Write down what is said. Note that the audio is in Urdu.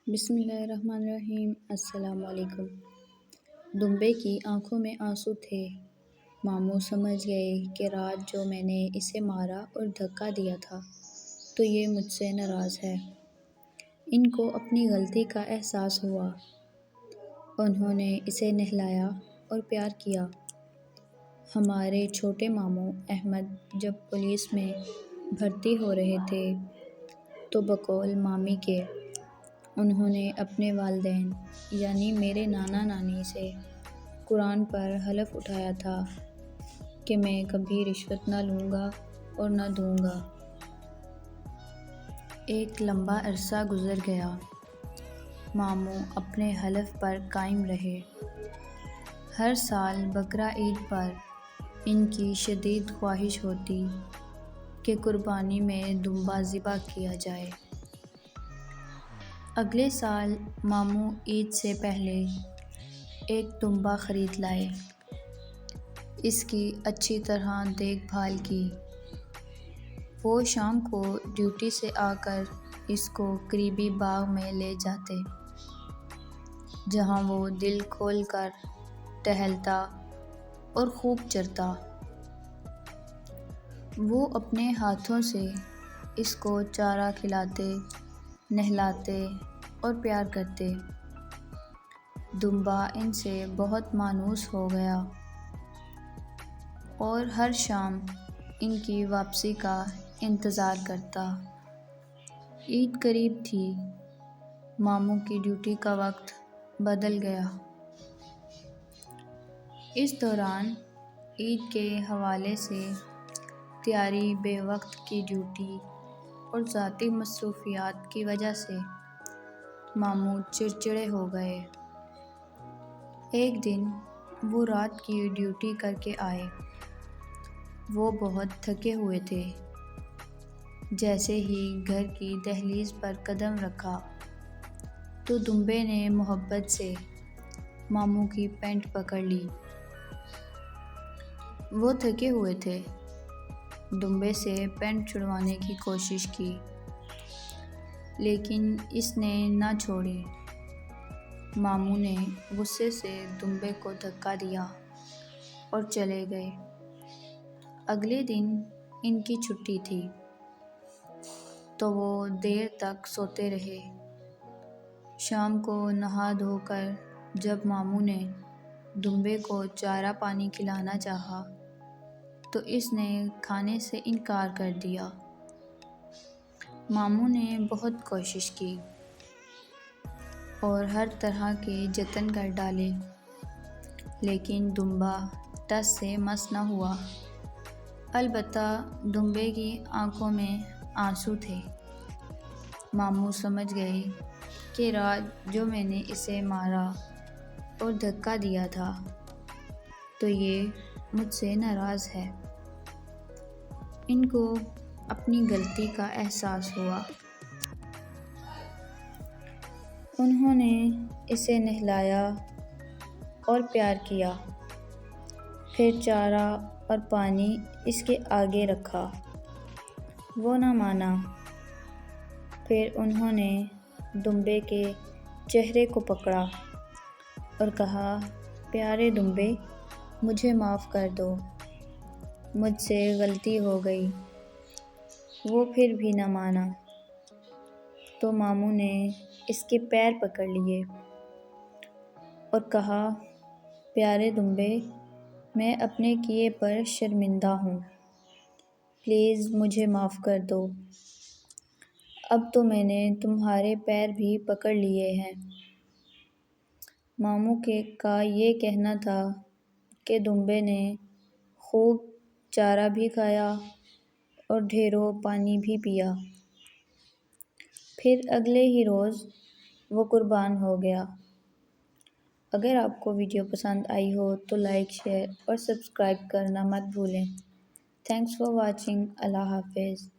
بسم اللہ الرحمن الرحیم۔ السلام علیکم۔ دمبے کی آنکھوں میں آنسو تھے۔ ماموں سمجھ گئے کہ رات جو میں نے اسے مارا اور دھکا دیا تھا تو یہ مجھ سے ناراض ہے۔ ان کو اپنی غلطی کا احساس ہوا۔ انہوں نے اسے نہلایا اور پیار کیا۔ ہمارے چھوٹے ماموں احمد جب پولیس میں بھرتی ہو رہے تھے تو بقول مامی کے انہوں نے اپنے والدین یعنی میرے نانا نانی سے قرآن پر حلف اٹھایا تھا کہ میں کبھی رشوت نہ لوں گا اور نہ دوں گا۔ ایک لمبا عرصہ گزر گیا۔ ماموں اپنے حلف پر قائم رہے۔ ہر سال بقرہ عید پر ان کی شدید خواہش ہوتی کہ قربانی میں دمبا ذبح کیا جائے۔ اگلے سال ماموں عید سے پہلے ایک دمبا خرید لائے۔ اس کی اچھی طرح دیکھ بھال کی۔ وہ شام کو ڈیوٹی سے آ کر اس کو قریبی باغ میں لے جاتے جہاں وہ دل کھول کر ٹہلتا اور خوب چرتا۔ وہ اپنے ہاتھوں سے اس کو چارہ کھلاتے، نہلاتے اور پیار کرتے۔ دمبا ان سے بہت مانوس ہو گیا اور ہر شام ان کی واپسی کا انتظار کرتا۔ عید قریب تھی۔ ماموں کی ڈیوٹی کا وقت بدل گیا۔ اس دوران عید کے حوالے سے تیاری بے وقت کی ڈیوٹی اور ذاتی مصروفیات کی وجہ سے ماموں چڑچڑے ہو گئے۔ ایک دن وہ رات کی ڈیوٹی کر کے آئے۔ وہ بہت تھکے ہوئے تھے۔ جیسے ہی گھر کی دہلیز پر قدم رکھا تو دمبے نے محبت سے ماموں کی پینٹ پکڑ لی۔ وہ تھکے ہوئے تھے۔ دمبے سے پینٹ چھڑوانے کی کوشش کی لیکن اس نے نہ چھوڑی۔ ماموں نے غصے سے دمبے کو دھکا دیا اور چلے گئے۔ اگلے دن ان کی چھٹی تھی تو وہ دیر تک سوتے رہے۔ شام کو نہا دھو کر جب ماموں نے دمبے کو چارہ پانی کھلانا چاہا تو اس نے کھانے سے انکار کر دیا۔ ماموں نے بہت کوشش کی اور ہر طرح کے جتن کر ڈالے لیکن دمبا ٹس سے مس نہ ہوا۔ البتہ دمبے کی آنکھوں میں آنسو تھے۔ ماموں سمجھ گئے کہ رات جو میں نے اسے مارا اور دھکا دیا تھا تو یہ مجھ سے ناراض ہے۔ ان کو اپنی غلطی کا احساس ہوا۔ انہوں نے اسے نہلایا اور پیار کیا۔ پھر چارہ اور پانی اس کے آگے رکھا۔ وہ نہ مانا۔ پھر انہوں نے دمبے کے چہرے کو پکڑا اور کہا، پیارے دمبے، مجھے معاف کر دو۔ مجھ سے غلطی ہو گئی۔ وہ پھر بھی نہ مانا تو ماموں نے اس کے پیر پکڑ لیے اور کہا، پیارے دمبے، میں اپنے کیے پر شرمندہ ہوں۔ پلیز مجھے معاف کر دو۔ اب تو میں نے تمہارے پیر بھی پکڑ لیے ہیں۔ ماموں کا یہ کہنا تھا کہ دمبے نے خوب چارہ بھی کھایا اور ڈھیروں پانی بھی پیا۔ پھر اگلے ہی روز وہ قربان ہو گیا۔ اگر آپ کو ویڈیو پسند آئی ہو تو لائک، شیئر اور سبسکرائب کرنا مت بھولیں۔ Thanks for watching. اللہ حافظ۔